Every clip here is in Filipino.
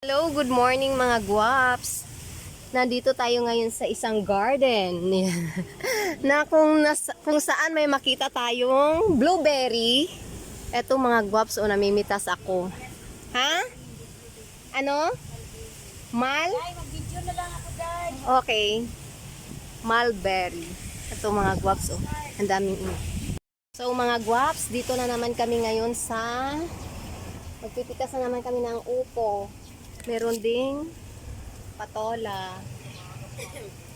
Hello, good morning mga guwaps. Nandito tayo ngayon sa isang garden na kung saan may makita tayong blueberry. Eto mga guwaps, namimitas ako. Ha? Ano? Mal? Mag-video na lang ako, guys. Okay. Mulberry. Ito mga guwaps, ang daming ino. So mga guwaps, dito na naman kami ngayon sa magpipitas na naman kami ng upo. Meron ding patola.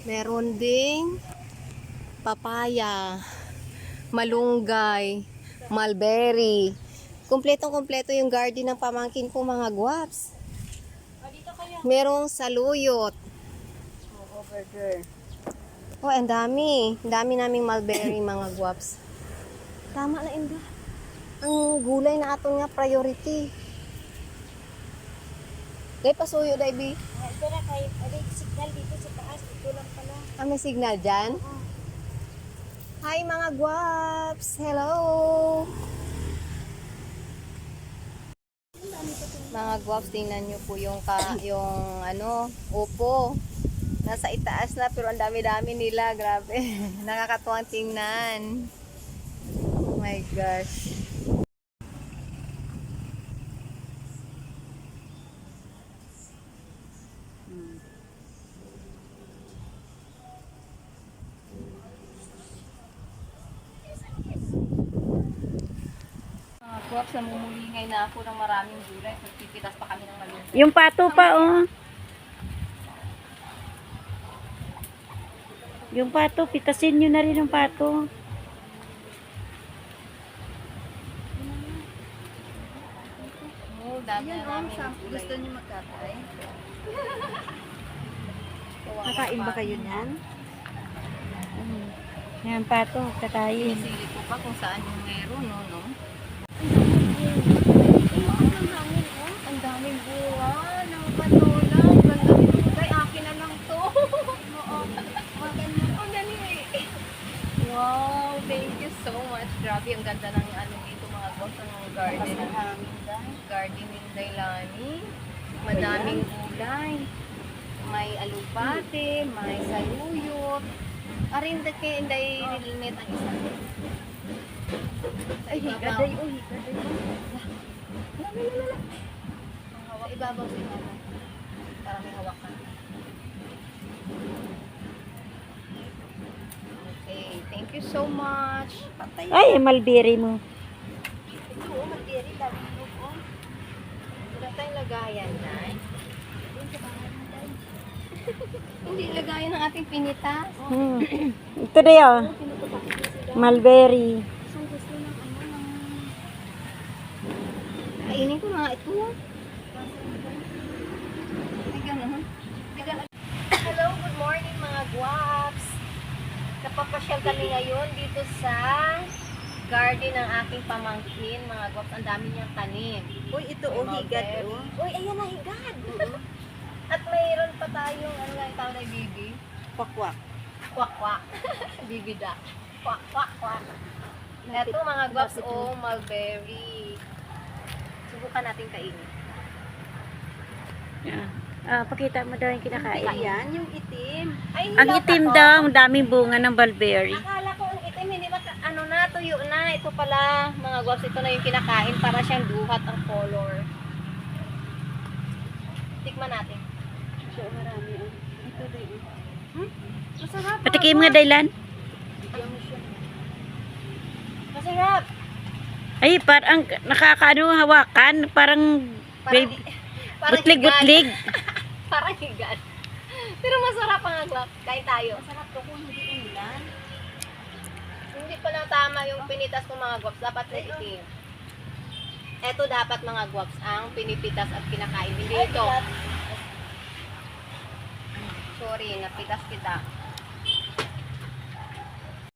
Meron ding papaya, malunggay, mulberry. Kumpletong-kumpleto yung garden ng pamangkin ko mga guwaps. Dito kayo. Merong saluyot. Over there. Oh, ang dami. Ang dami naming mulberry mga guwaps. Tama na Inda. Ang gulay na ato nga priority. Dahil pasuyo, Daibi. Ito na kayo. Signal dito sa taas. Ito lang pala. May signal dyan. Hi mga guwaps! Hello! Mga guwaps, tingnan nyo po yung upo. Nasa itaas na pero ang dami-dami nila. Grabe. Nakakatuwang tingnan. Oh my gosh. Guwaps, namumulingay na ako ng maraming gulay. Pagpipitas pa kami ng malunggay. Yung pato pa, oh. Yung pato, pitasin nyo na rin yung pato. Oh, dami na namin gulay. Gusto nyo magkatay? Kawawa Kakain ba pa. kayo niyan? Yan, pato, katayin. Sinisili ko pa kung saan yung meron, no? Ang daming bunga ng patola. Ang ganda nito. Ay, akin na lang to. Ang dali eh. Wow, thank you so much. Grabe, ang ganda ng dito mga boss, ng garden. Garden ng Dailani. Madaming gulay. May alupate, may saluyot. Arinda kay inday nilimit ang isa. Ay, higaday, oh, higaday. Sa ibabaw si mama. Para may hawakan. Okay, thank you so much. Patay. Ay, malbiri mo. Ito, malbiri, dami ko. Wala tayong lagayan, Nay. Hindi lagayan ng ating pinitas. Ito na yun. Mulberry. Kainin ko na nga ito. Hello, good morning mga guwaps. Napapasyal kami ngayon dito sa garden ng aking pamangkin. Mga guwaps, ang dami niyang tanim. Uy, ito, oh, higad, oh. Uy, ayan na, higad. At mayroon pa tayong, ano nga yung tawag na bibi? Kwakwak. Kwak-kwak. Bibi da. Kwak-kwak-kwak. Ito mga guwaps, mulberry. Subukan natin kainin. Pakita mo daw yung kinakain. Ayan, yung itim. Ay, Ang hilaw itim pa to. daw, ang daming bunga ng mulberry. Akala ko ang itim, hindi ba, tuyo na. Ito pala, mga guwaps, ito na yung kinakain para siyang duhat ang color. Tikman natin. So, marami. Ito din. Masarap. Patikim nga, Daylan. Masarap. Ay, parang nakakaano hawakan. Parang Parang, parang butlig-butlig. higan. Parang higan. Pero masarap ang guwaps. Kain tayo. Masarap to kung hindi ulan. Hindi pa lang tama yung pinitas ng mga guwaps. Dapat na itim. Ito dapat mga guwaps ang pinipitas at kinakain. Hindi ito. Sorry, napitas kita.